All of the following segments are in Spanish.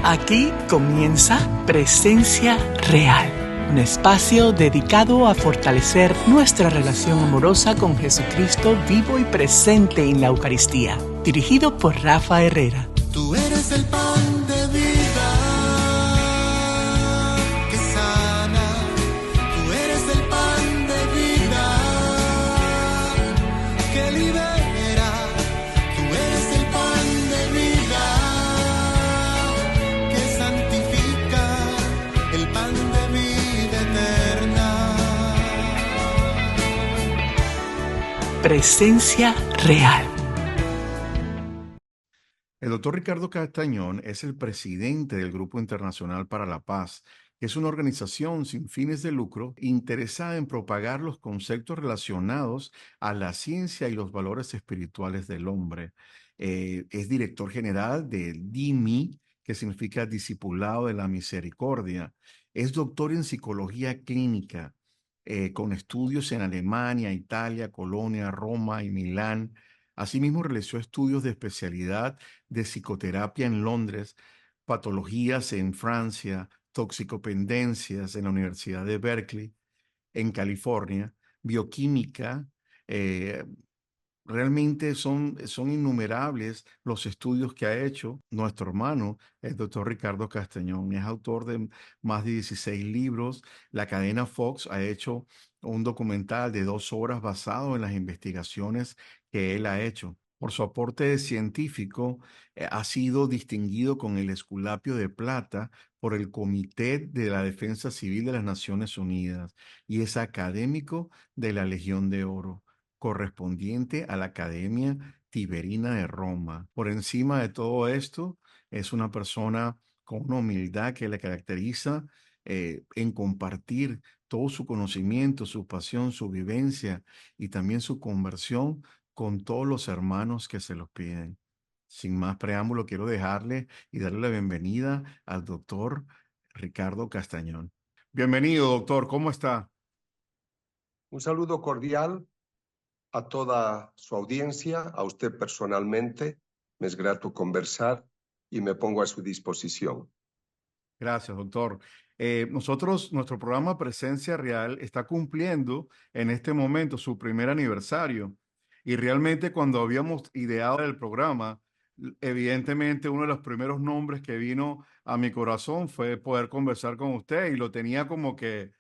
Aquí comienza Presencia Real, un espacio dedicado a fortalecer nuestra relación amorosa con Jesucristo vivo y presente en la Eucaristía. Dirigido por Rafa Herrera. Tú eres el pan de vida que sana. Tú eres el pan de vida que libera. Tú eres el pan de vida que santifica, el pan de vida eterna. Presencia Real. El doctor Ricardo Castañón es el presidente del Grupo Internacional para la Paz, que es una organización sin fines de lucro interesada en propagar los conceptos relacionados a la ciencia y los valores espirituales del hombre. Es director general del DIMI, que significa Discipulado de la Misericordia. Es doctor en psicología clínica, con estudios en Alemania, Italia, Colonia, Roma y Milán. Asimismo, realizó estudios de especialidad de psicoterapia en Londres, patologías en Francia, toxicopendencias en la Universidad de Berkeley, en California, bioquímica. eh, Realmente son innumerables los estudios que ha hecho nuestro hermano, el doctor Ricardo Castañón. Es autor de más de 16 libros. La cadena Fox ha hecho un documental de 2 horas basado en las investigaciones que él ha hecho. Por su aporte científico, ha sido distinguido con el Esculapio de Plata por el Comité de la Defensa Civil de las Naciones Unidas y es académico de la Legión de Oro, correspondiente a la Academia Tiberina de Roma. Por encima de todo esto, es una persona con una humildad que le caracteriza, en compartir todo su conocimiento, su pasión, su vivencia y también su conversión con todos los hermanos que se los piden. Sin más preámbulo, quiero dejarle y darle la bienvenida al doctor Ricardo Castañón. Bienvenido, doctor. ¿Cómo está? Un saludo cordial a toda su audiencia, a usted personalmente. Me es grato conversar y me pongo a su disposición. Gracias, doctor. Nuestro programa Presencia Real está cumpliendo en este momento su primer aniversario. Y realmente cuando habíamos ideado el programa, evidentemente uno de los primeros nombres que vino a mi corazón fue poder conversar con usted y lo tenía como que,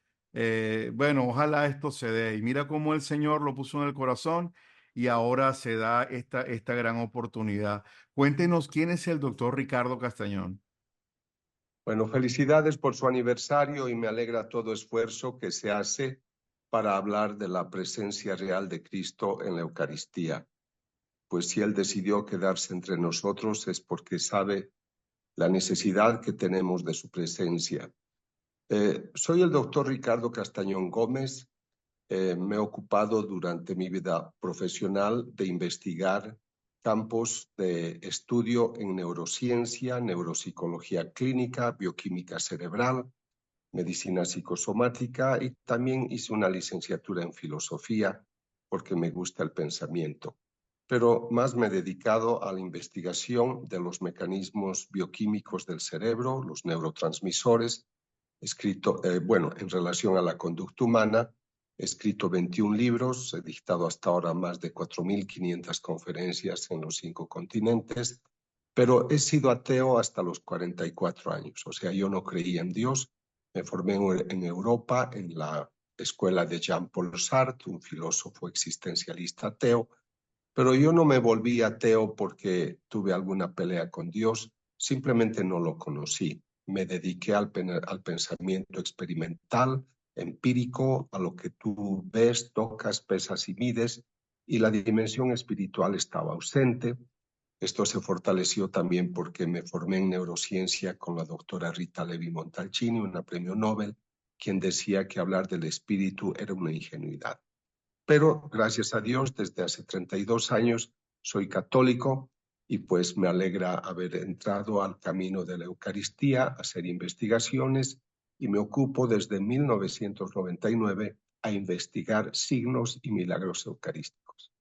bueno, ojalá esto se dé. Y mira cómo el Señor lo puso en el corazón y ahora se da esta gran oportunidad. Cuéntenos quién es el doctor Ricardo Castañón. Bueno, felicidades por su aniversario y me alegra todo esfuerzo que se hace para hablar de la presencia real de Cristo en la Eucaristía. Pues si Él decidió quedarse entre nosotros es porque sabe la necesidad que tenemos de su presencia. Soy el doctor Ricardo Castañón Gómez. Me he ocupado durante mi vida profesional de investigar campos de estudio en neurociencia, neuropsicología clínica, bioquímica cerebral, medicina psicosomática y también hice una licenciatura en filosofía porque me gusta el pensamiento. Pero más me he dedicado a la investigación de los mecanismos bioquímicos del cerebro, los neurotransmisores, en relación a la conducta humana. He escrito 21 libros, he dictado hasta ahora más de 4.500 conferencias en los 5 continentes, pero he sido ateo hasta los 44 años. O sea, yo no creía en Dios. Me formé en Europa, en la escuela de Jean-Paul Sartre, un filósofo existencialista ateo, pero yo no me volví ateo porque tuve alguna pelea con Dios, simplemente no lo conocí. Me dediqué al pensamiento experimental, empírico, a lo que tú ves, tocas, pesas y mides, y la dimensión espiritual estaba ausente. Esto se fortaleció también porque me formé en neurociencia con la doctora Rita Levi Montalcini, una premio Nobel, quien decía que hablar del espíritu era una ingenuidad. Pero gracias a Dios, desde hace 32 años soy católico y pues me alegra haber entrado al camino de la Eucaristía, a hacer investigaciones, y me ocupo desde 1999 a investigar signos y milagros eucarísticos.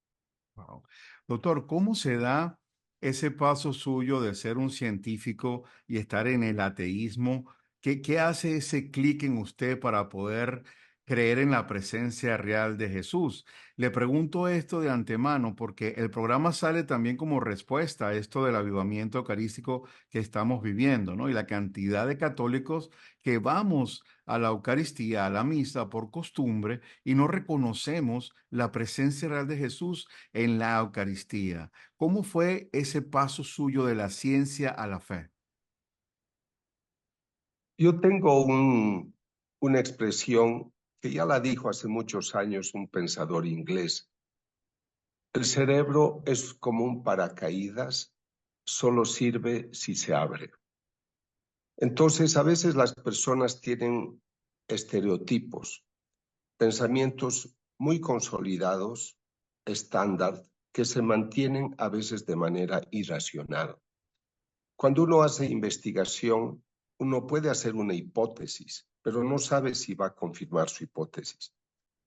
Wow. Doctor, ¿cómo se da ese paso suyo de ser un científico y estar en el ateísmo? ¿Qué hace ese clic en usted para poder creer en la presencia real de Jesús? Le pregunto esto de antemano porque el programa sale también como respuesta a esto del avivamiento eucarístico que estamos viviendo, ¿no? Y la cantidad de católicos que vamos a la Eucaristía, a la misa por costumbre y no reconocemos la presencia real de Jesús en la Eucaristía. ¿Cómo fue ese paso suyo de la ciencia a la fe? Yo tengo una expresión que ya la dijo hace muchos años un pensador inglés. El cerebro es como un paracaídas, solo sirve si se abre. Entonces, a veces las personas tienen estereotipos, pensamientos muy consolidados, estándar, que se mantienen a veces de manera irracional. Cuando uno hace investigación, uno puede hacer una hipótesis, pero no sabe si va a confirmar su hipótesis.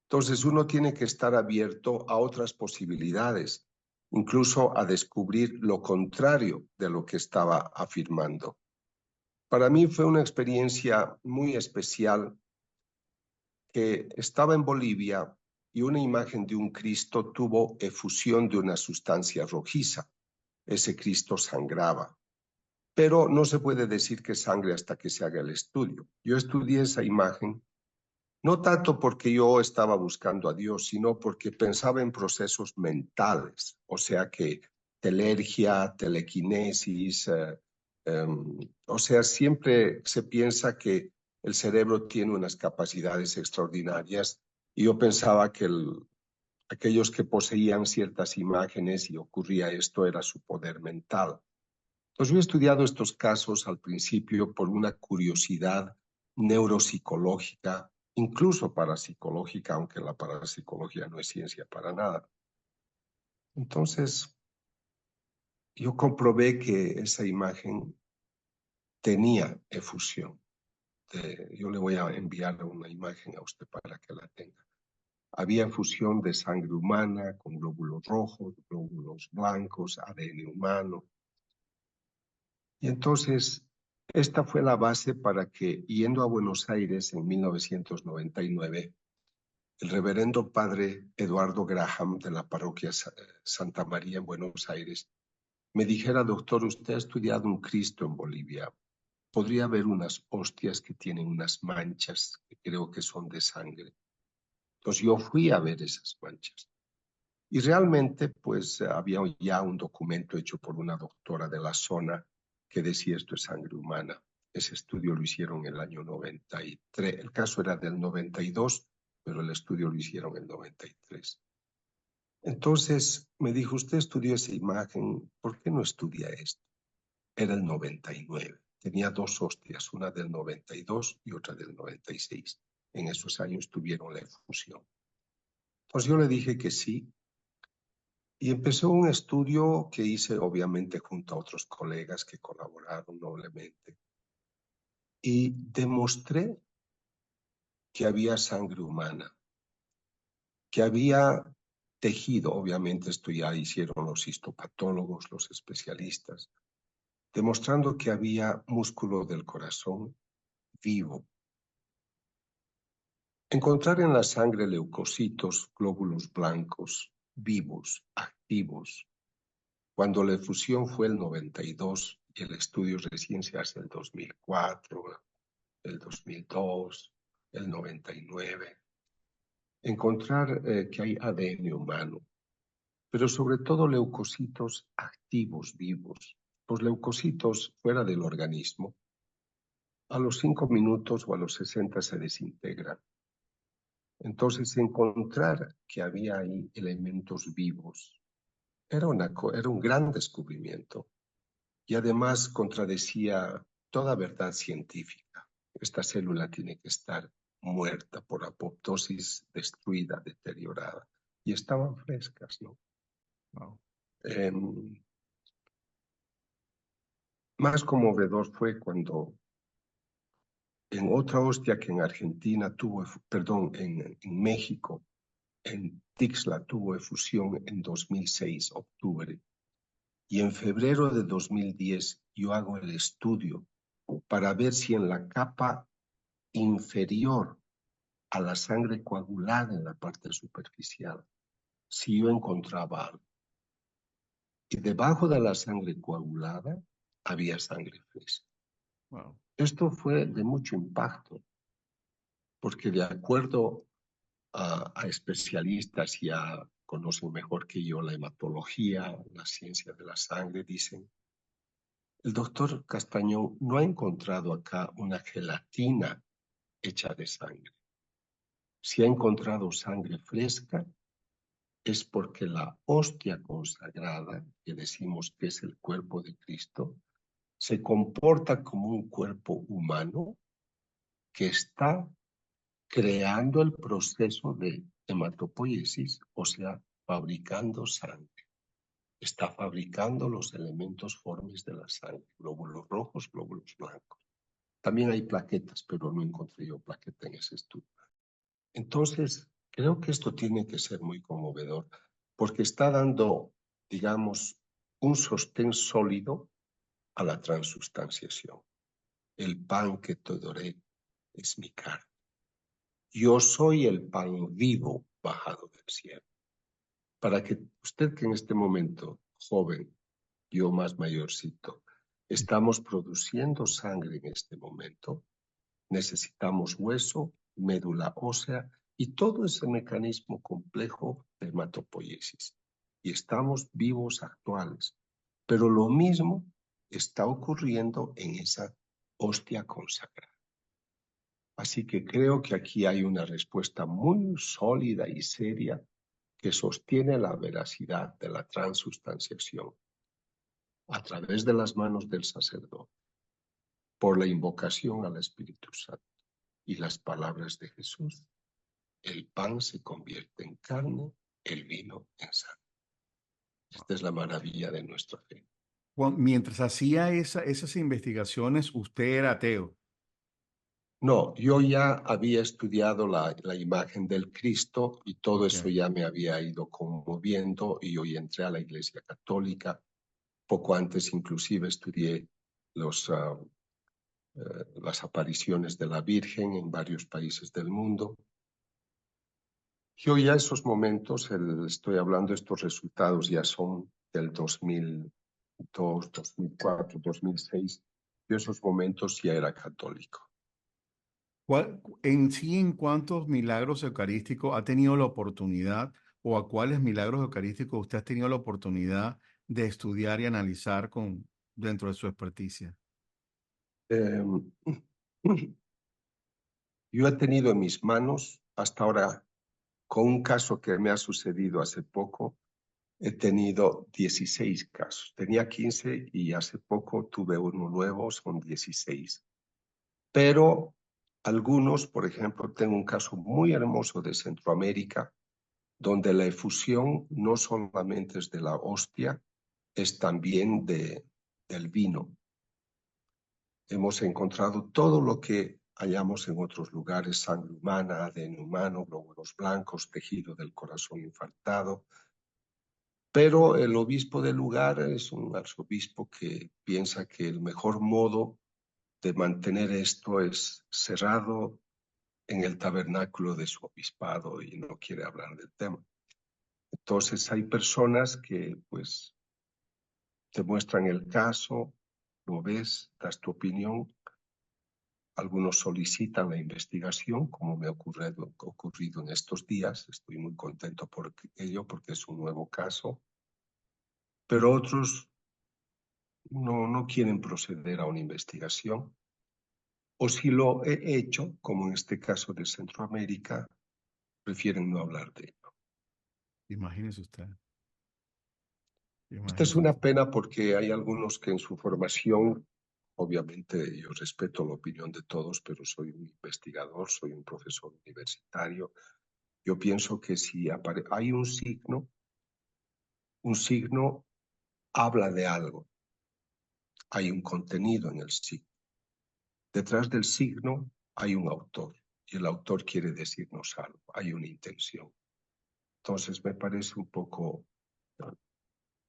Entonces, uno tiene que estar abierto a otras posibilidades, incluso a descubrir lo contrario de lo que estaba afirmando. Para mí fue una experiencia muy especial que estaba en Bolivia y una imagen de un Cristo tuvo efusión de una sustancia rojiza. Ese Cristo sangraba. Pero no se puede decir que sangre hasta que se haga el estudio. Yo estudié esa imagen, no tanto porque yo estaba buscando a Dios, sino porque pensaba en procesos mentales, o sea que telergia, telequinesis, o sea, siempre se piensa que el cerebro tiene unas capacidades extraordinarias y yo pensaba que aquellos que poseían ciertas imágenes y ocurría esto era su poder mental. Pues yo he estudiado estos casos al principio por una curiosidad neuropsicológica, incluso parapsicológica, aunque la parapsicología no es ciencia para nada. Entonces, yo comprobé que esa imagen tenía efusión. Yo le voy a enviar una imagen a usted para que la tenga. Había efusión de sangre humana con glóbulos rojos, glóbulos blancos, ADN humano. Y entonces, esta fue la base para que, yendo a Buenos Aires en 1999, el reverendo padre Eduardo Graham de la parroquia Santa María en Buenos Aires me dijera: doctor, usted ha estudiado un Cristo en Bolivia. Podría haber unas hostias que tienen unas manchas que creo que son de sangre. Entonces yo fui a ver esas manchas. Y realmente, pues, había ya un documento hecho por una doctora de la zona que decía esto es sangre humana. Ese estudio lo hicieron en el año 93. El caso era del 92, pero el estudio lo hicieron en el 93. Entonces me dijo: usted estudió esa imagen, ¿por qué no estudia esto? Era el 99. Tenía dos hostias, una del 92 y otra del 96. En esos años tuvieron la efusión. Entonces yo le dije que sí. Y empezó un estudio que hice obviamente junto a otros colegas que colaboraron noblemente. Y demostré que había sangre humana, que había tejido, obviamente esto ya hicieron los histopatólogos, los especialistas, demostrando que había músculo del corazón vivo. Encontrar en la sangre leucocitos, glóbulos blancos, vivos, activos. Cuando la efusión fue el 92 y el estudio recién se hace el 2004, el 2002, el 99. Encontrar que hay ADN humano, pero sobre todo leucocitos activos, vivos. Los leucocitos fuera del organismo, a los 5 minutos o a los 60 se desintegran. Entonces, encontrar que había ahí elementos vivos era un gran descubrimiento y además contradecía toda verdad científica. Esta célula tiene que estar muerta por apoptosis, destruida, deteriorada. Y estaban frescas, ¿no? Wow. Más conmovedor fue cuando en otra hostia que en Argentina en México, en Tixla tuvo efusión en 2006, octubre. Y en febrero de 2010 yo hago el estudio para ver si en la capa inferior a la sangre coagulada en la parte superficial, si yo encontraba algo. Y debajo de la sangre coagulada había sangre fresca. Wow. Esto fue de mucho impacto, porque de acuerdo a especialistas ya conocen mejor que yo la hematología, la ciencia de la sangre, dicen, el doctor Castañón no ha encontrado acá una gelatina hecha de sangre. Si ha encontrado sangre fresca, es porque la hostia consagrada, que decimos que es el cuerpo de Cristo, se comporta como un cuerpo humano que está creando el proceso de hematopoiesis, o sea, fabricando sangre. Está fabricando los elementos formes de la sangre, glóbulos rojos, glóbulos blancos. También hay plaquetas, pero no encontré yo plaqueta en ese estudio. Entonces, creo que esto tiene que ser muy conmovedor, porque está dando, digamos, un sostén sólido a la transustanciación. El pan que te doré es mi carne. Yo soy el pan vivo bajado del cielo. Para que usted, que en este momento, joven, yo más mayorcito, estamos produciendo sangre en este momento, necesitamos hueso, médula ósea y todo ese mecanismo complejo de hematopoiesis. Y estamos vivos actuales. Pero lo mismo está ocurriendo en esa hostia consagrada. Así que creo que aquí hay una respuesta muy sólida y seria que sostiene la veracidad de la transustanciación a través de las manos del sacerdote, por la invocación al Espíritu Santo y las palabras de Jesús. El pan se convierte en carne, el vino en sangre. Esta es la maravilla de nuestra fe. Mientras hacía esas investigaciones, usted era ateo. No, yo ya había estudiado la imagen del Cristo y todo eso Okay. ya me había ido conmoviendo y hoy entré a la Iglesia Católica. Poco antes inclusive estudié las apariciones de la Virgen en varios países del mundo. Yo ya esos momentos, estoy hablando, estos resultados ya son del 2002, 2004, 2006. Yo esos momentos ya era católico. ¿En cuántos milagros eucarísticos ha tenido la oportunidad o a cuáles milagros eucarísticos usted ha tenido la oportunidad de estudiar y analizar dentro de su experticia? Yo he tenido en mis manos hasta ahora, con un caso que me ha sucedido hace poco, he tenido 16 casos. Tenía 15 y hace poco tuve uno nuevo, son 16. Pero algunos, por ejemplo, tengo un caso muy hermoso de Centroamérica, donde la efusión no solamente es de la hostia, es también del vino. Hemos encontrado todo lo que hallamos en otros lugares: sangre humana, ADN humano, glóbulos blancos, tejido del corazón infartado. Pero el obispo del lugar es un arzobispo que piensa que el mejor modo de mantener esto es cerrado en el tabernáculo de su obispado y no quiere hablar del tema. Entonces hay personas que pues te muestran el caso, lo ves, das tu opinión. Algunos solicitan la investigación, como me ha ocurrido en estos días. Estoy muy contento por ello porque es un nuevo caso. Pero otros no quieren proceder a una investigación. O si lo he hecho, como en este caso de Centroamérica, prefieren no hablar de ello. Imagínese usted. Esta es Imagínese una usted. pena porque hay algunos que en su formación, obviamente yo respeto la opinión de todos, pero soy un investigador, soy un profesor universitario. Yo pienso que si hay un signo habla de algo, hay un contenido en el signo. Detrás del signo hay un autor y el autor quiere decirnos algo, hay una intención. Entonces me parece un poco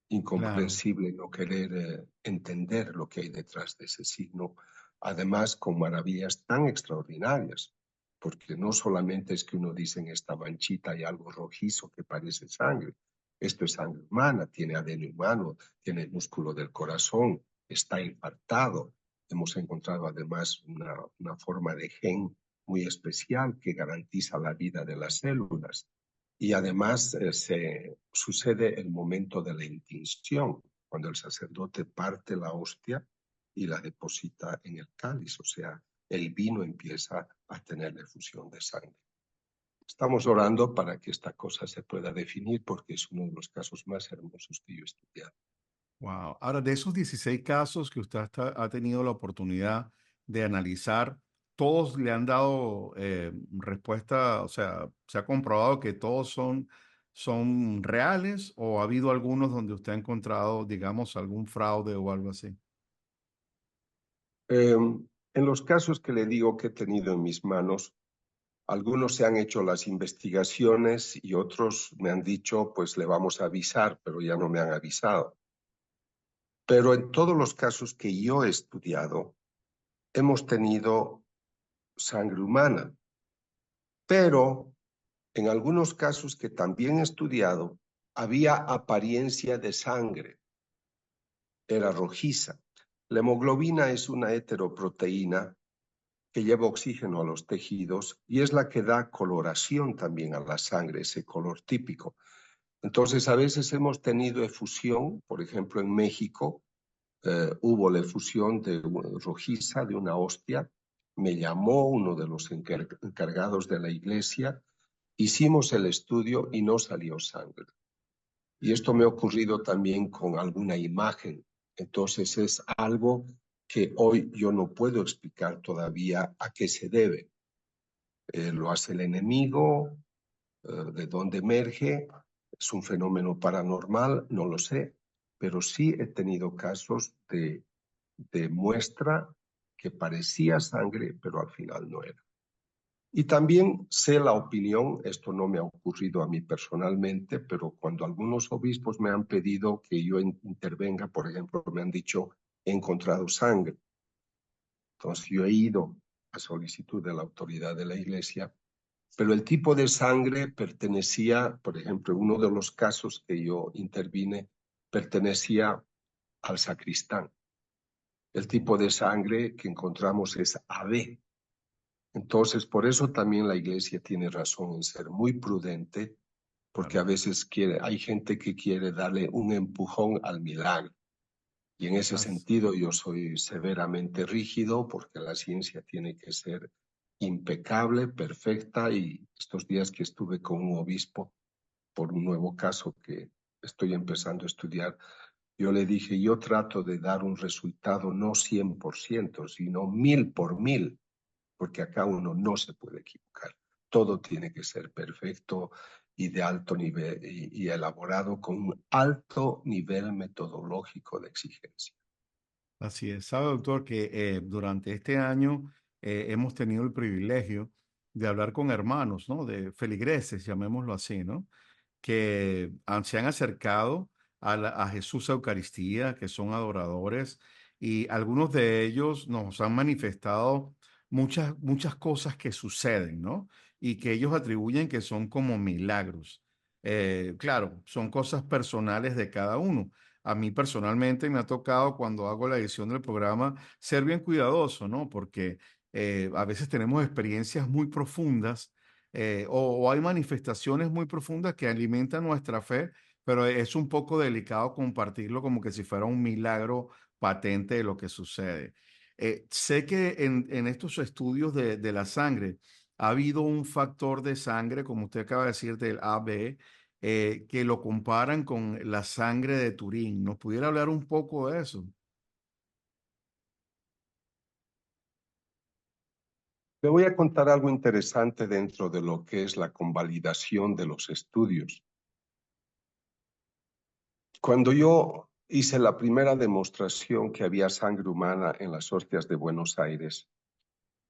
Claro. incomprensible no querer entender lo que hay detrás de ese signo, además con maravillas tan extraordinarias, porque no solamente es que uno dice en esta manchita hay algo rojizo que parece sangre, esto es sangre humana, tiene ADN humano, tiene el músculo del corazón, está infartado. Hemos encontrado además una forma de gen muy especial que garantiza la vida de las células. Y además se sucede el momento de la intinción, cuando el sacerdote parte la hostia y la deposita en el cáliz, o sea, el vino empieza a tener efusión de sangre. Estamos orando para que esta cosa se pueda definir porque es uno de los casos más hermosos que yo he estudiado. Wow. Ahora, de esos 16 casos que usted ha tenido la oportunidad de analizar, ¿todos le han dado respuesta? O sea, ¿se ha comprobado que todos son reales o ha habido algunos donde usted ha encontrado, digamos, algún fraude o algo así? En los casos que le digo que he tenido en mis manos, algunos se han hecho las investigaciones y otros me han dicho, pues le vamos a avisar, pero ya no me han avisado. Pero en todos los casos que yo he estudiado, hemos tenido sangre humana, pero en algunos casos que también he estudiado, había apariencia de sangre, era rojiza. La hemoglobina es una heteroproteína que lleva oxígeno a los tejidos y es la que da coloración también a la sangre, ese color típico. Entonces, a veces hemos tenido efusión, por ejemplo, en México, hubo la efusión de rojiza de una hostia, me llamó uno de los encargados de la iglesia, hicimos el estudio y no salió sangre. Y esto me ha ocurrido también con alguna imagen. Entonces es algo que hoy yo no puedo explicar todavía a qué se debe. Lo hace el enemigo, de dónde emerge, es un fenómeno paranormal, no lo sé, pero sí he tenido casos de muestra que parecía sangre, pero al final no era. Y también sé la opinión, esto no me ha ocurrido a mí personalmente, pero cuando algunos obispos me han pedido que yo intervenga, por ejemplo, me han dicho, he encontrado sangre. Entonces yo he ido a solicitud de la autoridad de la iglesia, pero el tipo de sangre pertenecía, por ejemplo, uno de los casos que yo intervine, pertenecía al sacristán. El tipo de sangre que encontramos es AB. Entonces, por eso también la iglesia tiene razón en ser muy prudente, porque a veces hay gente que quiere darle un empujón al milagro. Y en ese As- sentido yo soy severamente rígido porque la ciencia tiene que ser impecable, perfecta, y estos días que estuve con un obispo por un nuevo caso que estoy empezando a estudiar, yo le dije, yo trato de dar un resultado no 100%, sino 1000 por 1000, porque acá uno no se puede equivocar. Todo tiene que ser perfecto y de alto nivel y elaborado con un alto nivel metodológico de exigencia. Así es. Sabe, doctor, que durante este año hemos tenido el privilegio de hablar con hermanos, ¿no? De feligreses, llamémoslo así, ¿no? Que se han acercado a Jesús Eucaristía, que son adoradores, y algunos de ellos nos han manifestado muchas cosas que suceden, ¿no? Y que ellos atribuyen que son como milagros. Claro, son cosas personales de cada uno. A mí personalmente me ha tocado cuando hago la edición del programa ser bien cuidadoso, ¿no? Porque a veces tenemos experiencias muy profundas o hay manifestaciones muy profundas que alimentan nuestra fe, pero es un poco delicado compartirlo como que si fuera un milagro patente de lo que sucede. Sé que en estos estudios de la sangre ha habido un factor de sangre, como usted acaba de decir, del AB, que lo comparan con la sangre de Turín. ¿Nos pudiera hablar un poco de eso? Le voy a contar algo interesante dentro de lo que es la convalidación de los estudios. Cuando yo hice la primera demostración que había sangre humana en las hostias de Buenos Aires,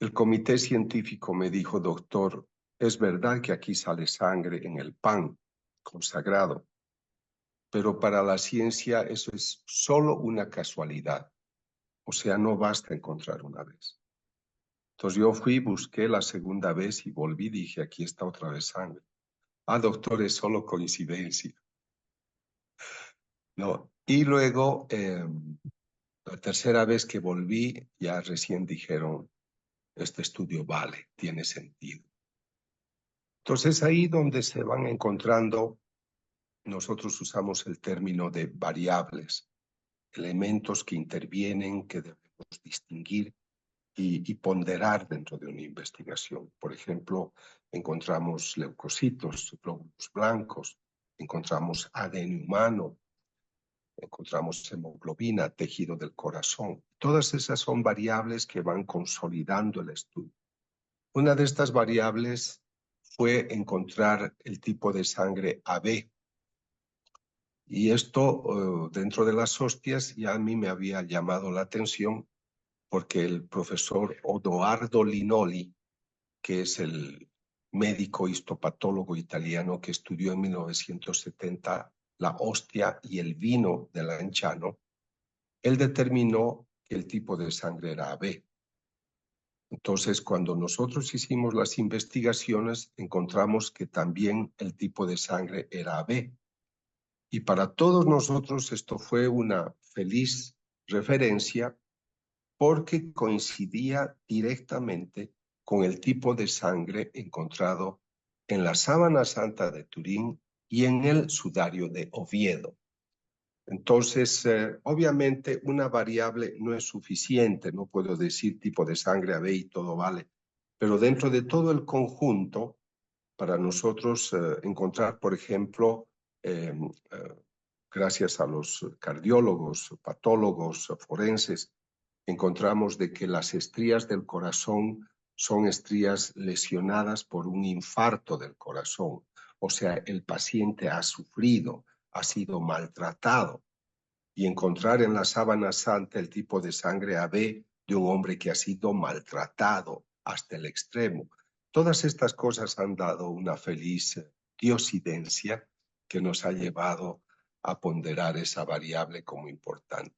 el comité científico me dijo, doctor, es verdad que aquí sale sangre en el pan consagrado, pero para la ciencia eso es solo una casualidad. O sea, no basta encontrar una vez. Entonces yo fui, busqué la segunda vez y volví, dije, aquí está otra vez sangre. Ah, doctor, es solo coincidencia. No. Y luego, la tercera vez que volví, ya recién dijeron, este estudio vale, tiene sentido. Entonces ahí donde se van encontrando, nosotros usamos el término de variables, elementos que intervienen, que debemos distinguir y ponderar dentro de una investigación. Por ejemplo, encontramos leucocitos, glóbulos blancos, encontramos ADN humano, encontramos hemoglobina, tejido del corazón. Todas esas son variables que van consolidando el estudio. Una de estas variables fue encontrar el tipo de sangre AB. Y esto, dentro de las hostias, ya a mí me había llamado la atención porque el profesor Odoardo Linoli, que es el médico histopatólogo italiano que estudió en 1970 la hostia y el vino de Lanciano, él determinó que el tipo de sangre era AB. Entonces, cuando nosotros hicimos las investigaciones, encontramos que también el tipo de sangre era AB. Y para todos nosotros esto fue una feliz referencia porque coincidía directamente con el tipo de sangre encontrado en la Sábana Santa de Turín y en el sudario de Oviedo. Entonces, obviamente una variable no es suficiente, no puedo decir tipo de sangre AB y todo vale, pero dentro de todo el conjunto, para nosotros encontrar, por ejemplo, gracias a los cardiólogos, patólogos, forenses, encontramos de que las estrías del corazón son estrías lesionadas por un infarto del corazón. O sea, el paciente ha sufrido, ha sido maltratado. Y encontrar en la sábana santa el tipo de sangre AB de un hombre que ha sido maltratado hasta el extremo. Todas estas cosas han dado una feliz diosidencia que nos ha llevado a ponderar esa variable como importante.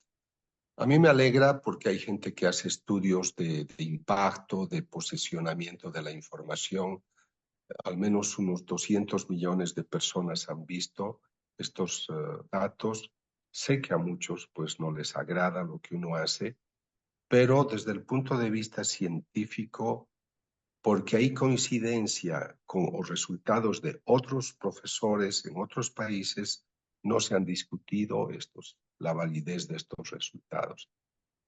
A mí me alegra porque hay gente que hace estudios de impacto, de posicionamiento de la información. Al menos unos 200 millones de personas han visto estos datos. Sé que a muchos pues no les agrada lo que uno hace, pero desde el punto de vista científico, porque hay coincidencia con los resultados de otros profesores en otros países, no se han discutido la validez de estos resultados.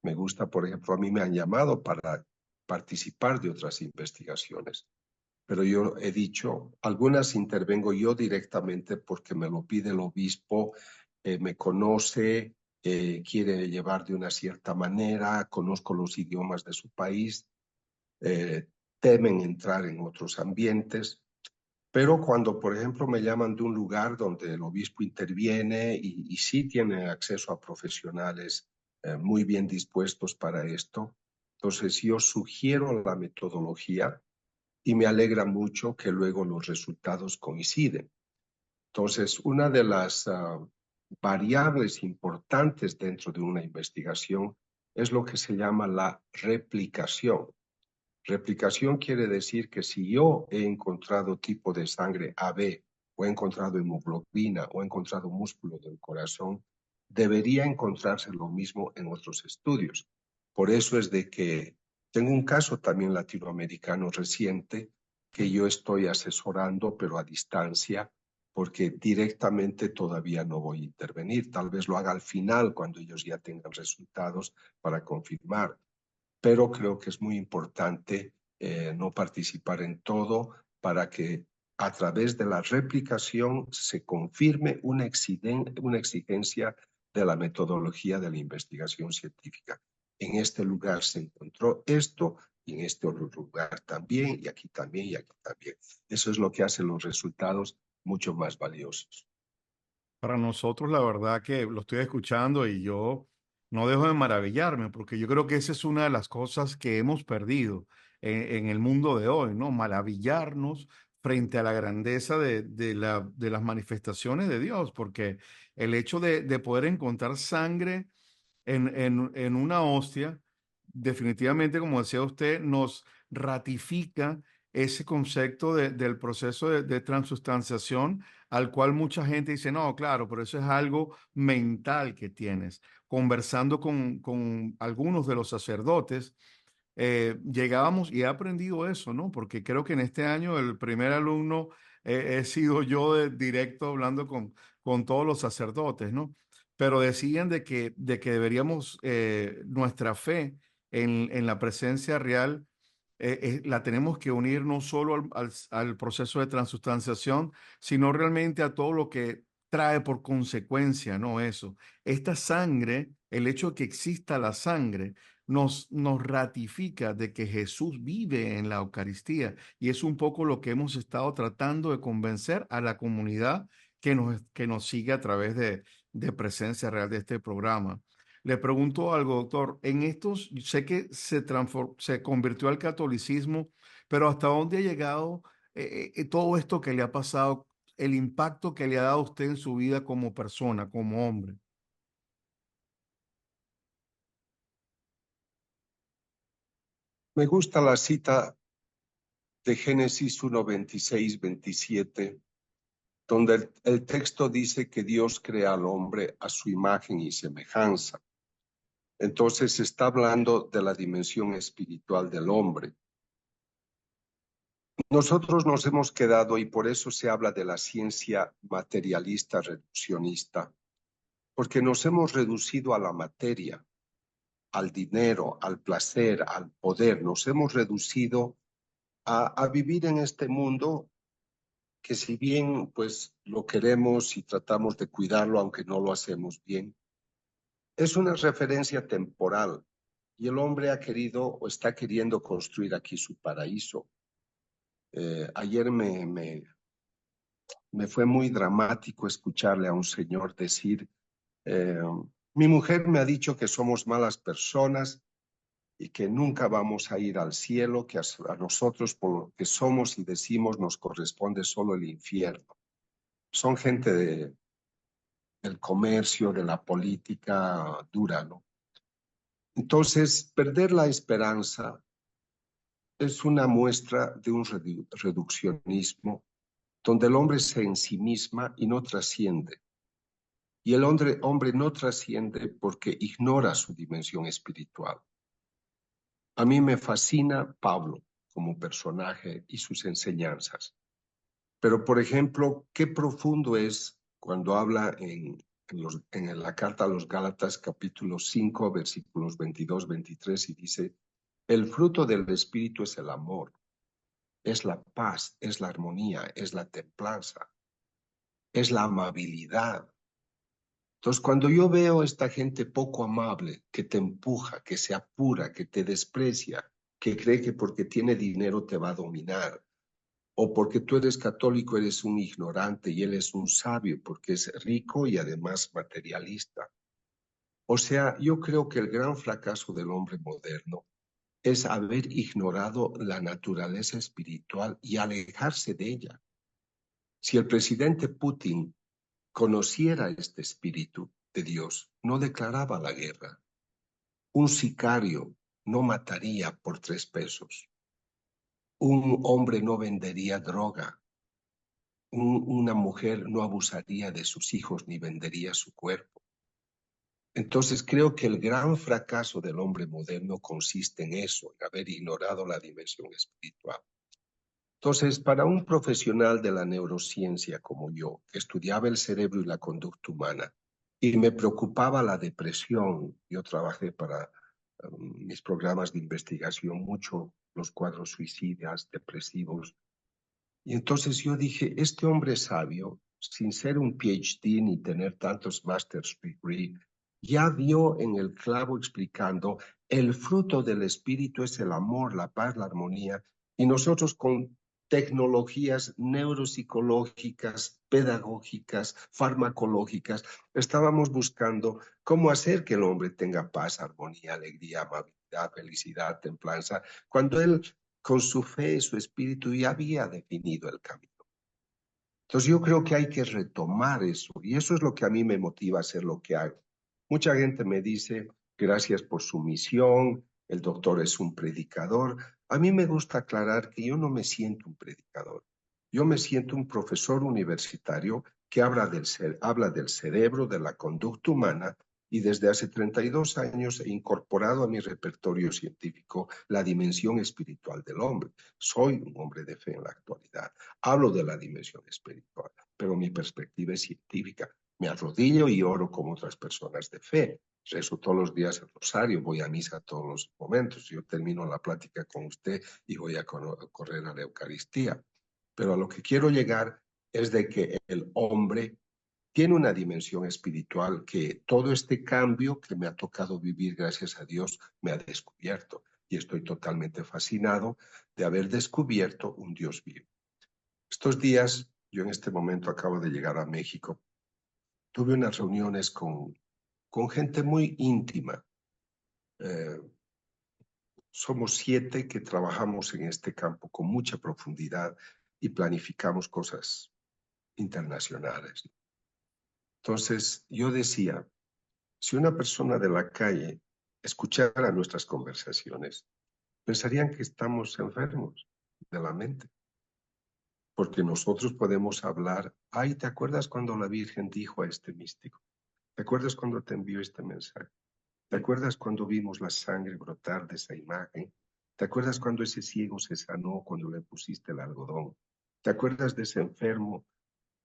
Me gusta, por ejemplo, a mí me han llamado para participar de otras investigaciones, pero yo he dicho, algunas intervengo yo directamente porque me lo pide el obispo, me conoce, quiere llevar de una cierta manera, conozco los idiomas de su país, temen entrar en otros ambientes, pero cuando, por ejemplo, me llaman de un lugar donde el obispo interviene y sí tiene acceso a profesionales muy bien dispuestos para esto, entonces yo sugiero la metodología y me alegra mucho que luego los resultados coinciden. Entonces, una de las variables importantes dentro de una investigación es lo que se llama la replicación. Replicación quiere decir que si yo he encontrado tipo de sangre AB, o he encontrado hemoglobina, o he encontrado músculo del corazón, debería encontrarse lo mismo en otros estudios. Por eso es de que tengo un caso también latinoamericano reciente que yo estoy asesorando, pero a distancia, porque directamente todavía no voy a intervenir. Tal vez lo haga al final, cuando ellos ya tengan resultados para confirmar. Pero creo que es muy importante no participar en todo para que a través de la replicación se confirme una exigencia de la metodología de la investigación científica. En este lugar se encontró esto y en este otro lugar también, y aquí también, y aquí también. Eso es lo que hace los resultados mucho más valiosos. Para nosotros, la verdad que lo estoy escuchando y yo no dejo de maravillarme, porque yo creo que esa es una de las cosas que hemos perdido en el mundo de hoy, ¿no? Maravillarnos frente a la grandeza de las manifestaciones de Dios, porque el hecho de poder encontrar sangre en una hostia, definitivamente, como decía usted, nos ratifica ese concepto del proceso de transustanciación, al cual mucha gente dice, no, claro, pero eso es algo mental que tienes. Conversando con algunos de los sacerdotes, llegábamos y he aprendido eso, ¿no? Porque creo que en este año el primer alumno he sido yo directo hablando con todos los sacerdotes, ¿no? Pero decían de que deberíamos, nuestra fe en la presencia real, la tenemos que unir no solo al proceso de transustanciación, sino realmente a todo lo que trae por consecuencia, ¿no? Eso. Esta sangre, el hecho de que exista la sangre, nos ratifica de que Jesús vive en la Eucaristía y es un poco lo que hemos estado tratando de convencer a la comunidad que nos sigue a través de Presencia Real de este programa. Le pregunto algo, doctor. En estos, sé que se convirtió al catolicismo, pero ¿hasta dónde ha llegado todo esto que le ha pasado, el impacto que le ha dado a usted en su vida como persona, como hombre? Me gusta la cita de Génesis 1, 26, 27, donde el texto dice que Dios crea al hombre a su imagen y semejanza. Entonces está hablando de la dimensión espiritual del hombre. Nosotros nos hemos quedado, y por eso se habla de la ciencia materialista reduccionista, porque nos hemos reducido a la materia, al dinero, al placer, al poder. Nos hemos reducido a vivir en este mundo que, si bien pues lo queremos y tratamos de cuidarlo, aunque no lo hacemos bien, es una referencia temporal, y el hombre ha querido o está queriendo construir aquí su paraíso. Ayer me fue muy dramático escucharle a un señor decir, eh, mi mujer me ha dicho que somos malas personas y que nunca vamos a ir al cielo, que a nosotros por lo que somos y decimos nos corresponde solo el infierno. Son gente del comercio, de la política dura, ¿no? Entonces, perder la esperanza es una muestra de un reduccionismo donde el hombre se ensimisma y no trasciende. Y el hombre no trasciende porque ignora su dimensión espiritual. A mí me fascina Pablo como personaje y sus enseñanzas. Pero, por ejemplo, qué profundo es cuando habla en la carta a los Gálatas, capítulo 5, versículos 22, 23, y dice, el fruto del Espíritu es el amor, es la paz, es la armonía, es la templanza, es la amabilidad. Entonces, cuando yo veo a esta gente poco amable, que te empuja, que se apura, que te desprecia, que cree que porque tiene dinero te va a dominar, o porque tú eres católico eres un ignorante y él es un sabio porque es rico y además materialista. O sea, yo creo que el gran fracaso del hombre moderno es haber ignorado la naturaleza espiritual y alejarse de ella. Si el presidente Putin conociera este espíritu de Dios, no declaraba la guerra. Un sicario no mataría por 3 pesos. Un hombre no vendería droga. Una mujer no abusaría de sus hijos ni vendería su cuerpo. Entonces creo que el gran fracaso del hombre moderno consiste en eso, en haber ignorado la dimensión espiritual. Entonces, para un profesional de la neurociencia como yo, que estudiaba el cerebro y la conducta humana, y me preocupaba la depresión, yo trabajé para mis programas de investigación mucho los cuadros suicidas, depresivos, y entonces yo dije, este hombre sabio, sin ser un PhD ni tener tantos master's degree, ya dio en el clavo explicando el fruto del espíritu es el amor, la paz, la armonía, y nosotros con tecnologías neuropsicológicas, pedagógicas, farmacológicas, estábamos buscando cómo hacer que el hombre tenga paz, armonía, alegría, amabilidad, felicidad, templanza, cuando él con su fe y su espíritu ya había definido el camino. Entonces yo creo que hay que retomar eso, y eso es lo que a mí me motiva a hacer lo que hago. Mucha gente me dice, gracias por su misión, el doctor es un predicador. A mí me gusta aclarar que yo no me siento un predicador. Yo me siento un profesor universitario que habla del cerebro, de la conducta humana, y desde hace 32 años he incorporado a mi repertorio científico la dimensión espiritual del hombre. Soy un hombre de fe en la actualidad. Hablo de la dimensión espiritual, pero mi perspectiva es científica. Me arrodillo y oro como otras personas de fe. Rezo todos los días el rosario, voy a misa todos los momentos. Yo termino la plática con usted y voy a correr a la Eucaristía. Pero a lo que quiero llegar es de que el hombre tiene una dimensión espiritual que todo este cambio que me ha tocado vivir, gracias a Dios, me ha descubierto. Y estoy totalmente fascinado de haber descubierto un Dios vivo. Estos días, yo en este momento acabo de llegar a México, tuve unas reuniones con gente muy íntima. Somos 7 que trabajamos en este campo con mucha profundidad y planificamos cosas internacionales. Entonces, yo decía, si una persona de la calle escuchara nuestras conversaciones, pensarían que estamos enfermos de la mente. Porque nosotros podemos hablar, ay, ¿te acuerdas cuando la Virgen dijo a este místico? ¿Te acuerdas cuando te envió este mensaje? ¿Te acuerdas cuando vimos la sangre brotar de esa imagen? ¿Te acuerdas cuando ese ciego se sanó cuando le pusiste el algodón? ¿Te acuerdas de ese enfermo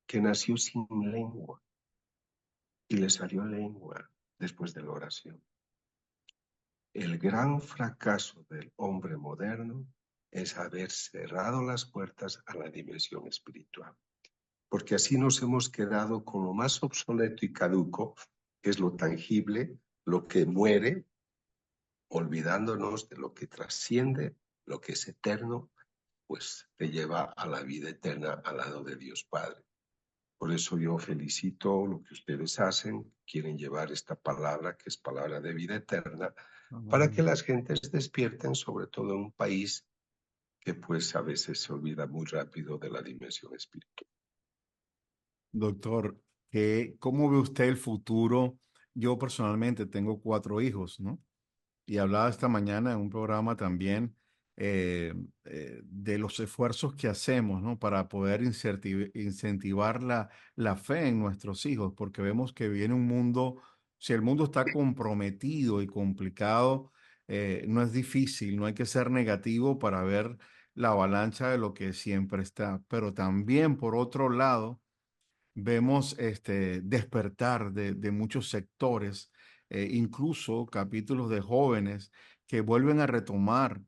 que nació sin lengua y le salió lengua después de la oración? El gran fracaso del hombre moderno es haber cerrado las puertas a la dimensión espiritual, porque así nos hemos quedado con lo más obsoleto y caduco, que es lo tangible, lo que muere, olvidándonos de lo que trasciende, lo que es eterno, pues te lleva a la vida eterna al lado de Dios Padre. Por eso yo felicito lo que ustedes hacen, quieren llevar esta palabra, que es palabra de vida eterna, para que las gentes despierten, sobre todo en un país que pues a veces se olvida muy rápido de la dimensión espiritual. Doctor, ¿cómo ve usted el futuro? Yo personalmente tengo 4 hijos, ¿no? Y hablaba esta mañana en un programa también de los esfuerzos que hacemos, ¿no? Para poder incentivar la fe en nuestros hijos, porque vemos que viene un mundo, si el mundo está comprometido y complicado, no es difícil, no hay que ser negativo para ver la avalancha de lo que siempre está. Pero también, por otro lado, vemos este despertar de muchos sectores, incluso capítulos de jóvenes que vuelven a retomar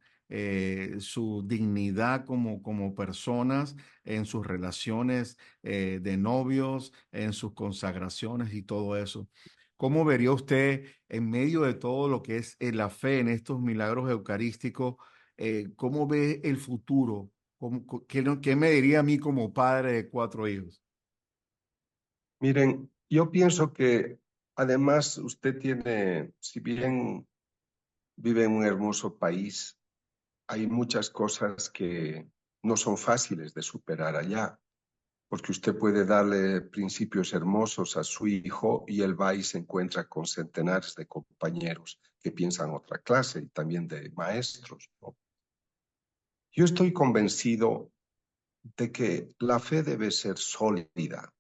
su dignidad como personas en sus relaciones de novios, en sus consagraciones y todo eso. ¿Cómo vería usted en medio de todo lo que es la fe en estos milagros eucarísticos? ¿Cómo ve el futuro? ¿Qué me diría a mí como padre de 4 hijos? Miren, yo pienso que además usted tiene, si bien vive en un hermoso país, hay muchas cosas que no son fáciles de superar allá, porque usted puede darle principios hermosos a su hijo y él va y se encuentra con centenares de compañeros que piensan otra clase y también de maestros, ¿no? Yo estoy convencido de que la fe debe ser sólida.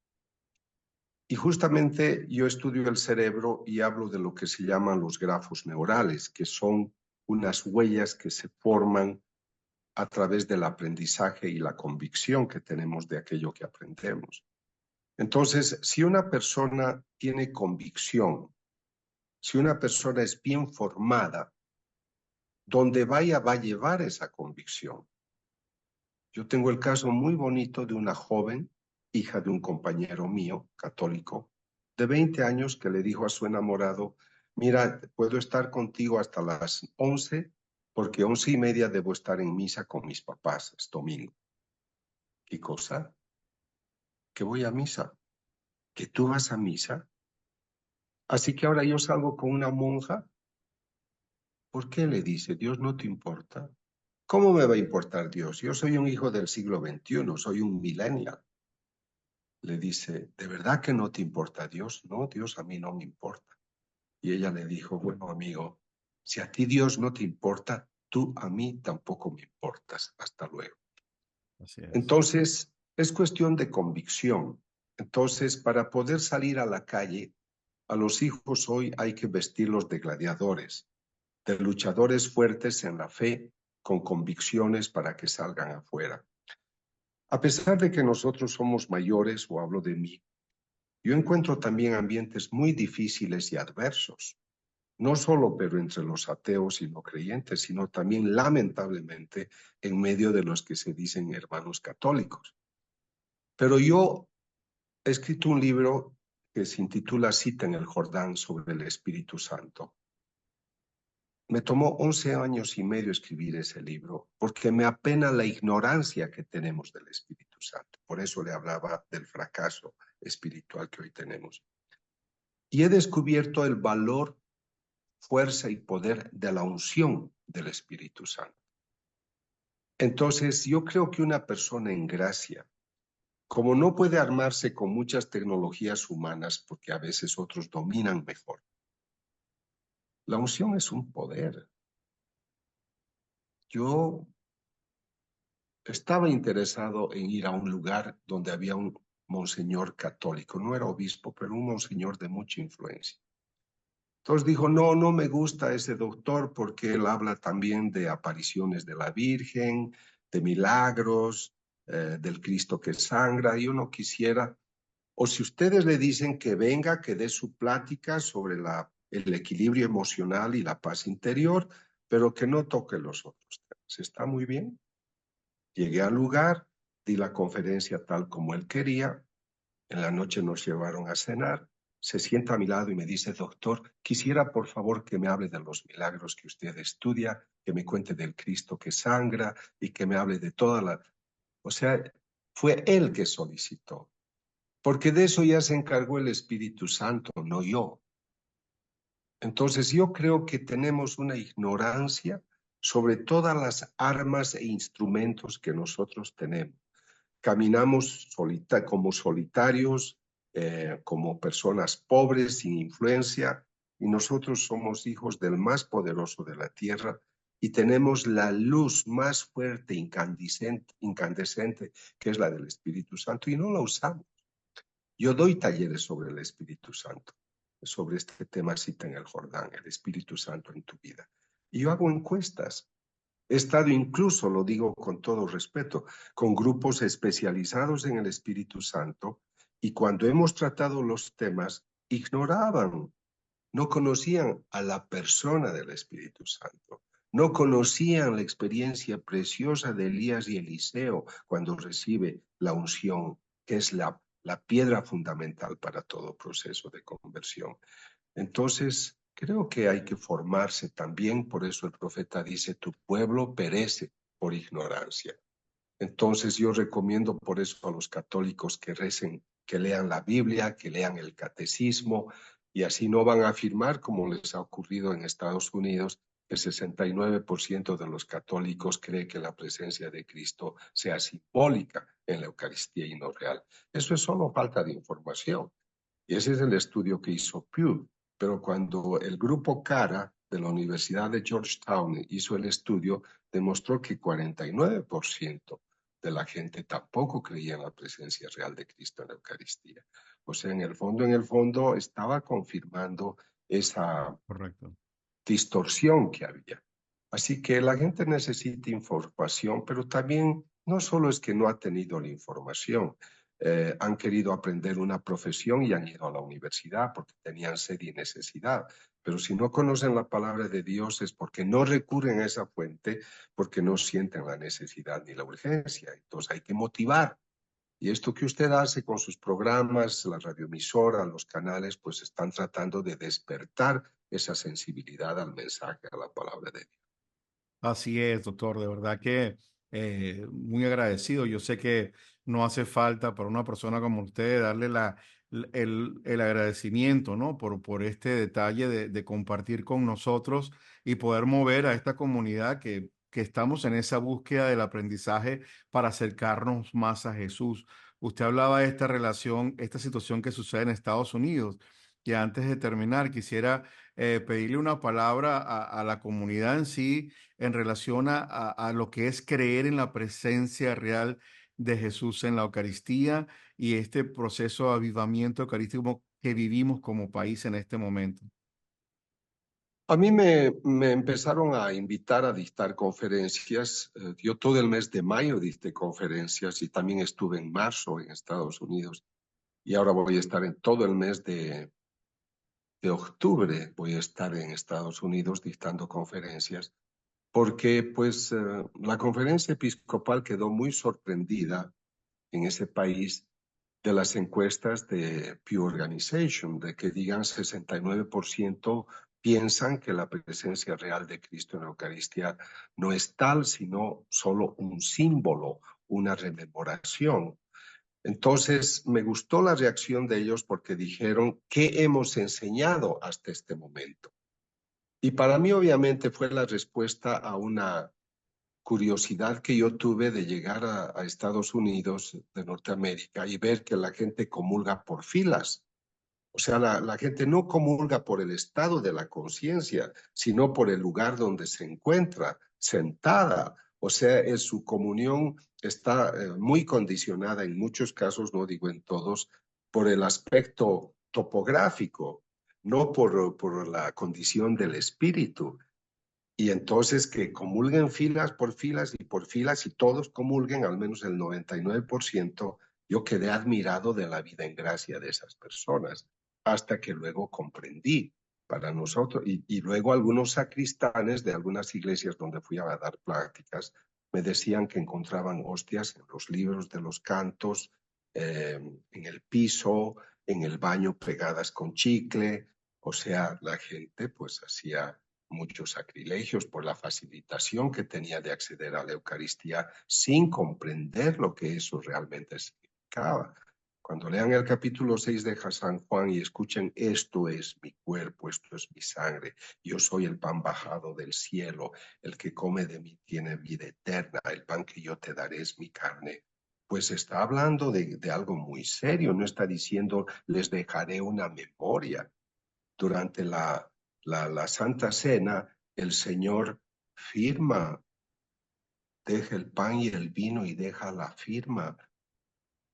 Y justamente yo estudio el cerebro y hablo de lo que se llaman los grafos neurales, que son unas huellas que se forman a través del aprendizaje y la convicción que tenemos de aquello que aprendemos. Entonces, si una persona tiene convicción, si una persona es bien formada, donde vaya va a llevar esa convicción. Yo tengo el caso muy bonito de una joven, hija de un compañero mío, católico, de 20 años, que le dijo a su enamorado, mira, puedo estar contigo hasta las 11, porque 11:30 debo estar en misa con mis papás, es domingo. ¿Qué cosa? Que voy a misa. ¿Que tú vas a misa? Así que ahora yo salgo con una monja. ¿Por qué? Le dice, ¿Dios no te importa? ¿Cómo me va a importar Dios? Yo soy un hijo del siglo XXI, soy un millennial. Le dice, ¿de verdad que no te importa Dios? No, Dios a mí no me importa. Y ella le dijo, bueno, amigo, si a ti Dios no te importa, tú a mí tampoco me importas. Hasta luego. Así es. Entonces, es cuestión de convicción. Entonces, para poder salir a la calle, a los hijos hoy hay que vestirlos de gladiadores, de luchadores fuertes en la fe, con convicciones para que salgan afuera. A pesar de que nosotros somos mayores, o hablo de mí, yo encuentro también ambientes muy difíciles y adversos, no solo pero entre los ateos y no creyentes, sino también lamentablemente en medio de los que se dicen hermanos católicos. Pero yo he escrito un libro que se intitula Cita en el Jordán sobre el Espíritu Santo. Me tomó 11 años y medio escribir ese libro porque me apena la ignorancia que tenemos del Espíritu Santo. Por eso le hablaba del fracaso espiritual que hoy tenemos. Y he descubierto el valor, fuerza y poder de la unción del Espíritu Santo. Entonces, yo creo que una persona en gracia, como no puede armarse con muchas tecnologías humanas porque a veces otros dominan mejor, la unción es un poder. Yo estaba interesado en ir a un lugar donde había un monseñor católico, no era obispo, pero un monseñor de mucha influencia. Entonces dijo, no, no me gusta ese doctor porque él habla también de apariciones de la Virgen, de milagros, del Cristo que sangra. Yo no quisiera, o si ustedes le dicen que venga, que dé su plática sobre el equilibrio emocional y la paz interior, pero que no toque los otros temas. Está muy bien. Llegué al lugar, di la conferencia tal como él quería, en la noche nos llevaron a cenar, se sienta a mi lado y me dice, doctor, quisiera por favor que me hable de los milagros que usted estudia, que me cuente del Cristo que sangra y que me hable de toda la... O sea, fue él que solicitó, porque de eso ya se encargó el Espíritu Santo, no yo. Entonces yo creo que tenemos una ignorancia sobre todas las armas e instrumentos que nosotros tenemos. Caminamos como solitarios, como personas pobres, sin influencia, y nosotros somos hijos del más poderoso de la tierra y tenemos la luz más fuerte, incandescente, que es la del Espíritu Santo, y no la usamos. Yo doy talleres sobre el Espíritu Santo, sobre este tema Cita en el Jordán, el Espíritu Santo en tu vida. Y yo hago encuestas. He estado incluso, lo digo con todo respeto, con grupos especializados en el Espíritu Santo y cuando hemos tratado los temas, ignoraban, no conocían a la persona del Espíritu Santo, no conocían la experiencia preciosa de Elías y Eliseo cuando recibe la unción, que es la piedra fundamental para todo proceso de conversión. Entonces, creo que hay que formarse también, por eso el profeta dice, tu pueblo perece por ignorancia. Entonces yo recomiendo por eso a los católicos que recen, que lean la Biblia, que lean el catecismo, y así no van a afirmar, como les ha ocurrido en Estados Unidos, que el 69% de los católicos cree que la presencia de Cristo sea simbólica en la Eucaristía y no real. Eso es solo falta de información. Y ese es el estudio que hizo Pew. Pero cuando el grupo CARA de la Universidad de Georgetown hizo el estudio, demostró que 49% de la gente tampoco creía en la presencia real de Cristo en la Eucaristía. O sea, en el fondo, estaba confirmando esa Correcto. distorsión que había. Así que la gente necesita información, pero también no solo es que no ha tenido la información, han querido aprender una profesión y han ido a la universidad porque tenían sed y necesidad. Pero si no conocen la palabra de Dios es porque no recurren a esa fuente, porque no sienten la necesidad ni la urgencia. Entonces hay que motivar. Y esto que usted hace con sus programas, la radioemisora, los canales, pues están tratando de despertar esa sensibilidad al mensaje, a la palabra de Dios. Así es, doctor, de verdad que muy agradecido. Yo sé que no hace falta para una persona como usted darle el agradecimiento, ¿no? Por este detalle de compartir con nosotros y poder mover a esta comunidad que que estamos en esa búsqueda del aprendizaje para acercarnos más a Jesús. Usted hablaba de esta relación, esta situación que sucede en Estados Unidos. Y antes de terminar, quisiera pedirle una palabra a la comunidad en sí en relación a lo que es creer en la presencia real de Jesús en la Eucaristía y este proceso de avivamiento eucarístico que vivimos como país en este momento. A mí me empezaron a invitar a dictar conferencias. Yo todo el mes de mayo dicté conferencias y también estuve en marzo en Estados Unidos. Y ahora voy a estar en todo el mes de octubre, voy a estar en Estados Unidos dictando conferencias, porque pues la conferencia episcopal quedó muy sorprendida en ese país de las encuestas de Pew Organization, de que digan 69% piensan que la presencia real de Cristo en la Eucaristía no es tal, sino solo un símbolo, una rememoración. Entonces, me gustó la reacción de ellos porque dijeron, ¿qué hemos enseñado hasta este momento? Y para mí, obviamente, fue la respuesta a una curiosidad que yo tuve de llegar a Estados Unidos de Norteamérica y ver que la gente comulga por filas. O sea, la gente no comulga por el estado de la conciencia, sino por el lugar donde se encuentra, sentada. O sea, su comunión está muy condicionada en muchos casos, no digo en todos, por el aspecto topográfico, no por la condición del espíritu. Y entonces que comulguen filas por filas y por filas y todos comulguen, al menos el 99%, yo quedé admirado de la vida en gracia de esas personas, hasta que luego comprendí para nosotros. Y luego algunos sacristanes de algunas iglesias donde fui a dar pláticas me decían que encontraban hostias en los libros de los cantos, en el piso, en el baño pegadas con chicle. O sea, la gente pues hacía muchos sacrilegios por la facilitación que tenía de acceder a la Eucaristía sin comprender lo que eso realmente significaba. Cuando lean el capítulo 6 de San Juan y escuchen, esto es mi cuerpo, esto es mi sangre, yo soy el pan bajado del cielo, el que come de mí tiene vida eterna, el pan que yo te daré es mi carne, pues está hablando de algo muy serio, no está diciendo les dejaré una memoria. Durante la Santa Cena, el Señor firma, deja el pan y el vino y deja la firma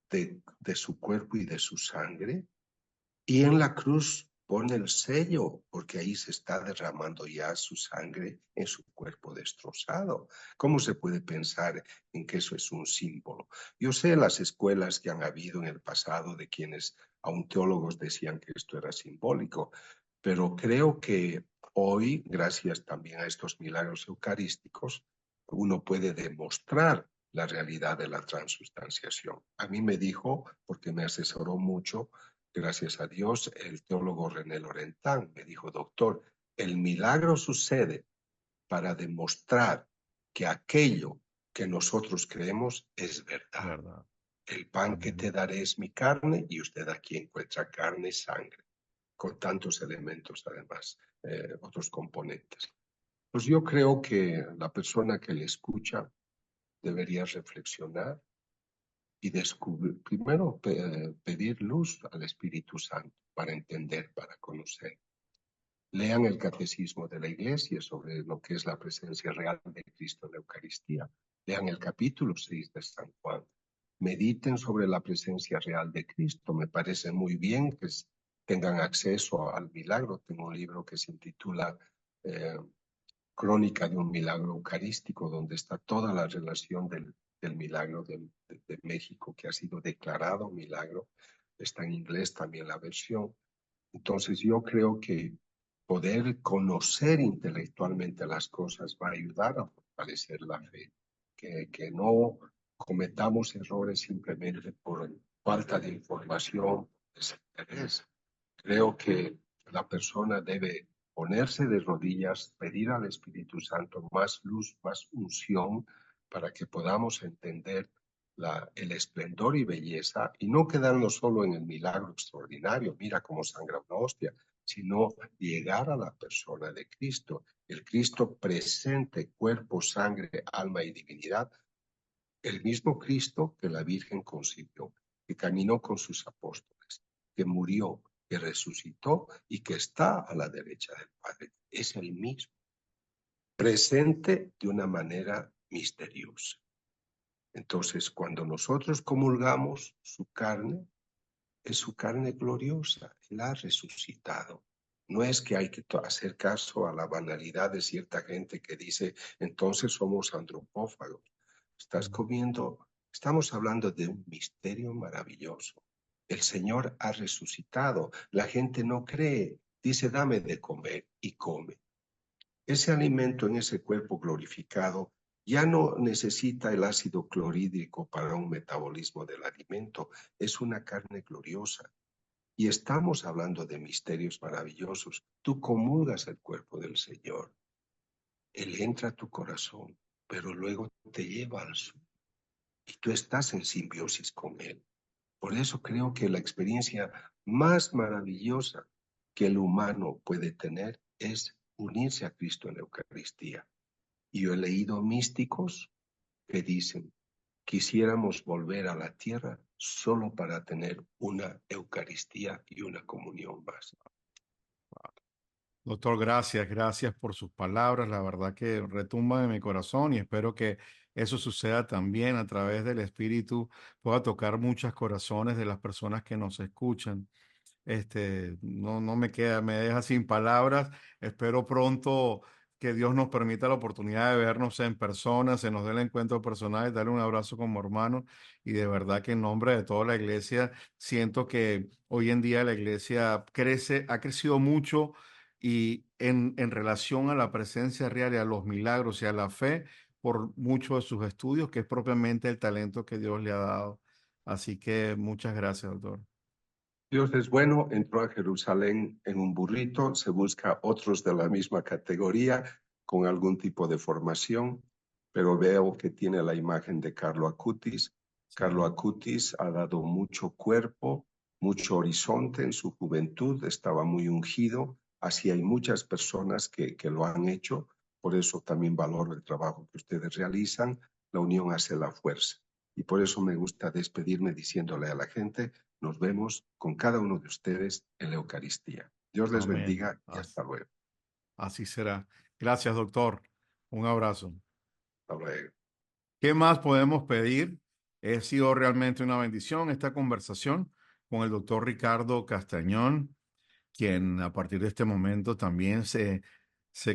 de su cuerpo y de su sangre. Y en la cruz pone el sello, porque ahí se está derramando ya su sangre en su cuerpo destrozado. ¿Cómo se puede pensar en que eso es un símbolo? Yo sé las escuelas que han habido en el pasado de quienes, aun teólogos, decían que esto era simbólico, pero creo que hoy, gracias también a estos milagros eucarísticos, uno puede demostrar la realidad de la transustanciación. A mí me dijo, porque me asesoró mucho, gracias a Dios, el teólogo René Laurentán, me dijo, doctor, el milagro sucede para demostrar que aquello que nosotros creemos es verdad. El pan que te daré es mi carne y usted aquí encuentra carne y sangre, con tantos elementos además, otros componentes. Pues yo creo que la persona que le escucha debería reflexionar y descubrir, primero pedir luz al Espíritu Santo para entender, para conocer. Lean el Catecismo de la Iglesia sobre lo que es la presencia real de Cristo en la Eucaristía. Lean el capítulo 6 de San Juan. Mediten sobre la presencia real de Cristo. Me parece muy bien que tengan acceso al milagro. Tengo un libro que se intitula Crónica de un milagro eucarístico, donde está toda la relación del milagro de México, que ha sido declarado milagro. Está en inglés también la versión. Entonces yo creo que poder conocer intelectualmente las cosas va a ayudar a fortalecer la fe, que no cometamos errores simplemente por falta de información, desinterés. Creo que la persona debe ponerse de rodillas, pedir al Espíritu Santo más luz, más unción, para que podamos entender el esplendor y belleza y no quedarnos solo en el milagro extraordinario. Mira cómo sangra una hostia, sino llegar a la persona de Cristo. El Cristo presente, cuerpo, sangre, alma y divinidad, el mismo Cristo que la Virgen concibió, que caminó con sus apóstoles, que murió, que resucitó y que está a la derecha del Padre. Es el mismo, presente de una manera misteriosa. Entonces, cuando nosotros comulgamos su carne, es su carne gloriosa. Él ha resucitado. No es que hay que hacer caso a la banalidad de cierta gente que dice, entonces somos antropófagos. Estás comiendo, estamos hablando de un misterio maravilloso. El Señor ha resucitado. La gente no cree. Dice, dame de comer y come. Ese alimento en ese cuerpo glorificado ya no necesita el ácido clorhídrico para un metabolismo del alimento. Es una carne gloriosa. Y estamos hablando de misterios maravillosos. Tú comulgas el cuerpo del Señor. Él entra a tu corazón, pero luego te lleva al suyo. Y tú estás en simbiosis con Él. Por eso creo que la experiencia más maravillosa que el humano puede tener es unirse a Cristo en la Eucaristía. Y yo he leído místicos que dicen, quisiéramos volver a la tierra solo para tener una Eucaristía y una comunión más. Doctor, gracias por sus palabras. La verdad que retumban en mi corazón y espero que eso suceda también a través del Espíritu, pueda tocar muchos corazones de las personas que nos escuchan. No me queda, me deja sin palabras. Espero pronto que Dios nos permita la oportunidad de vernos en persona, se nos dé el encuentro personal, darle un abrazo como hermano. Y de verdad que en nombre de toda la iglesia, siento que hoy en día la iglesia crece, ha crecido mucho y en relación a la presencia real y a los milagros y a la fe por muchos de sus estudios, que es propiamente el talento que Dios le ha dado. Así que muchas gracias, doctor. Dios es bueno, entró a Jerusalén en un burrito, se busca otros de la misma categoría con algún tipo de formación, pero veo que tiene la imagen de Carlo Acutis. Carlo Acutis ha dado mucho cuerpo, mucho horizonte en su juventud, estaba muy ungido, así hay muchas personas que lo han hecho, por eso también valoro el trabajo que ustedes realizan, la unión hace la fuerza. Y por eso me gusta despedirme diciéndole a la gente, nos vemos con cada uno de ustedes en la Eucaristía. Dios les Amén. bendiga y hasta luego. Así será. Gracias, doctor. Un abrazo. Hasta luego. ¿Qué más podemos pedir? Ha sido realmente una bendición esta conversación con el doctor Ricardo Castañón, quien a partir de este momento también se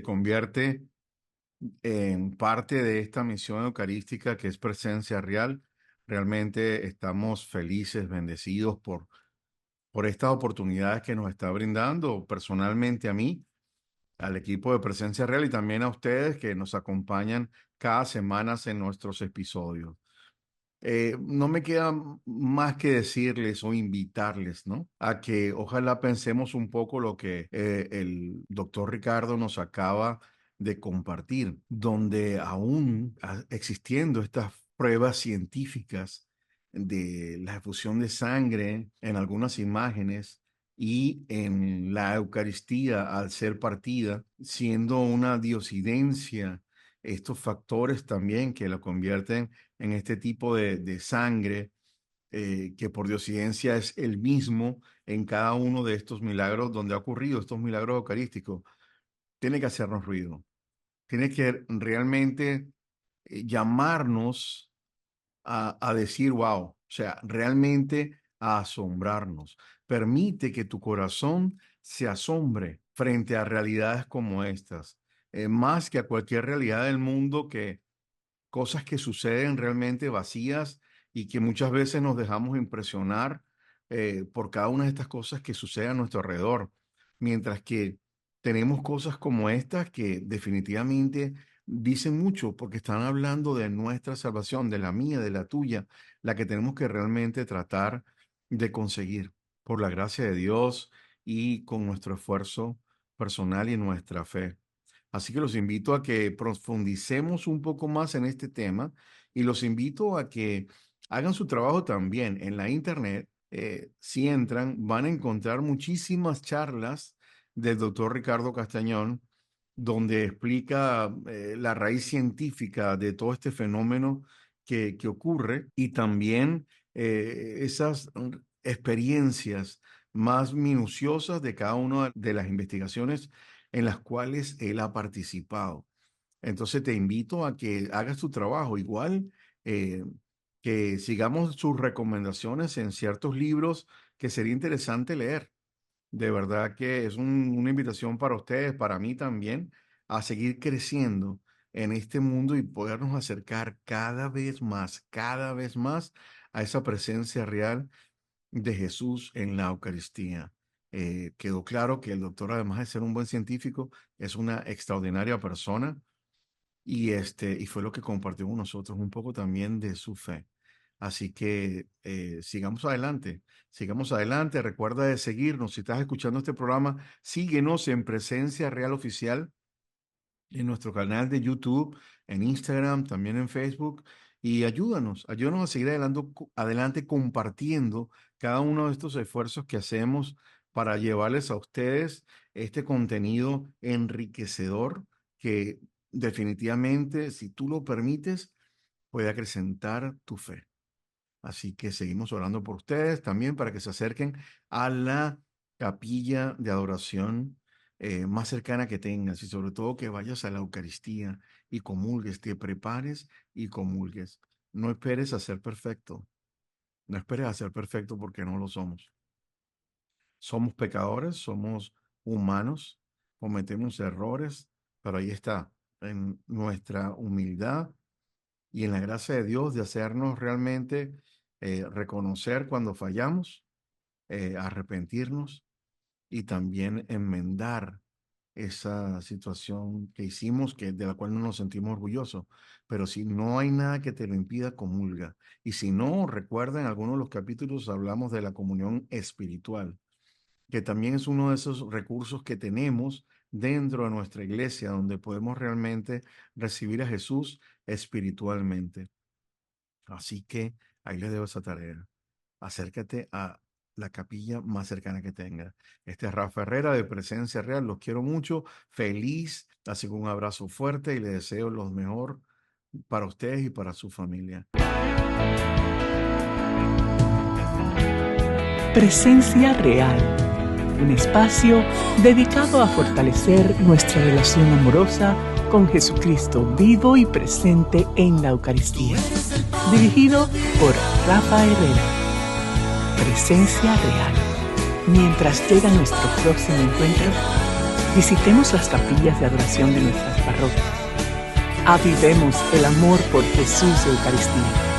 convierte en parte de esta misión eucarística que es presencia real. Realmente estamos felices, bendecidos por estas oportunidades que nos está brindando personalmente a mí, al equipo de Presencia Real y también a ustedes que nos acompañan cada semana en nuestros episodios. No me queda más que decirles o invitarles, ¿no? A que ojalá pensemos un poco lo que el doctor Ricardo nos acaba de compartir, donde aún existiendo estas pruebas científicas de la efusión de sangre en algunas imágenes y en la Eucaristía al ser partida, siendo una diosidencia, estos factores también que la convierten en este tipo de sangre, que por diosidencia es el mismo en cada uno de estos milagros donde ha ocurrido, estos milagros eucarísticos, tiene que hacernos ruido, tiene que realmente llamarnos a decir, wow, o sea, realmente a asombrarnos. Permite que tu corazón se asombre frente a realidades como estas, más que a cualquier realidad del mundo que cosas que suceden realmente vacías y que muchas veces nos dejamos impresionar por cada una de estas cosas que suceden a nuestro alrededor, mientras que tenemos cosas como estas que definitivamente dicen mucho porque están hablando de nuestra salvación, de la mía, de la tuya, la que tenemos que realmente tratar de conseguir por la gracia de Dios y con nuestro esfuerzo personal y nuestra fe. Así que los invito a que profundicemos un poco más en este tema y los invito a que hagan su trabajo también en la internet. Si entran, van a encontrar muchísimas charlas del doctor Ricardo Castañón, donde explica la raíz científica de todo este fenómeno que ocurre y también esas experiencias más minuciosas de cada una de las investigaciones en las cuales él ha participado. Entonces te invito a que hagas tu trabajo igual, eh, que sigamos sus recomendaciones en ciertos libros que sería interesante leer. De verdad que es una invitación para ustedes, para mí también, a seguir creciendo en este mundo y podernos acercar cada vez más a esa presencia real de Jesús en la Eucaristía. Quedó claro que el doctor, además de ser un buen científico, es una extraordinaria persona y fue lo que compartió con nosotros un poco también de su fe. Así que sigamos adelante, sigamos adelante. Recuerda de seguirnos. Si estás escuchando este programa, síguenos en Presencia Real Oficial en nuestro canal de YouTube, en Instagram, también en Facebook. Y ayúdanos a seguir adelante compartiendo cada uno de estos esfuerzos que hacemos para llevarles a ustedes este contenido enriquecedor que definitivamente, si tú lo permites, puede acrecentar tu fe. Así que seguimos orando por ustedes también para que se acerquen a la capilla de adoración más cercana que tengas y sobre todo que vayas a la Eucaristía y comulgues, te prepares y comulgues. No esperes a ser perfecto, no esperes a ser perfecto porque no lo somos. Somos pecadores, somos humanos, cometemos errores, pero ahí está, en nuestra humildad y en la gracia de Dios de hacernos realmente reconocer cuando fallamos, arrepentirnos y también enmendar esa situación que hicimos, de la cual no nos sentimos orgullosos. Pero si no hay nada que te lo impida, comulga. Y si no, recuerda, en algunos de los capítulos hablamos de la comunión espiritual, que también es uno de esos recursos que tenemos dentro de nuestra iglesia, donde podemos realmente recibir a Jesús espiritualmente. Así que ahí les dejo esa tarea. Acércate a la capilla más cercana que tenga. Este es Rafa Herrera de Presencia Real. Los quiero mucho. Feliz. Así que un abrazo fuerte y les deseo lo mejor para ustedes y para su familia. Presencia Real, un espacio dedicado a fortalecer nuestra relación amorosa con Jesucristo vivo y presente en la Eucaristía. Dirigido por Rafa Herrera. Presencia Real. Mientras llega nuestro próximo encuentro, visitemos las capillas de adoración de nuestras parroquias. Avivemos el amor por Jesús Eucaristía.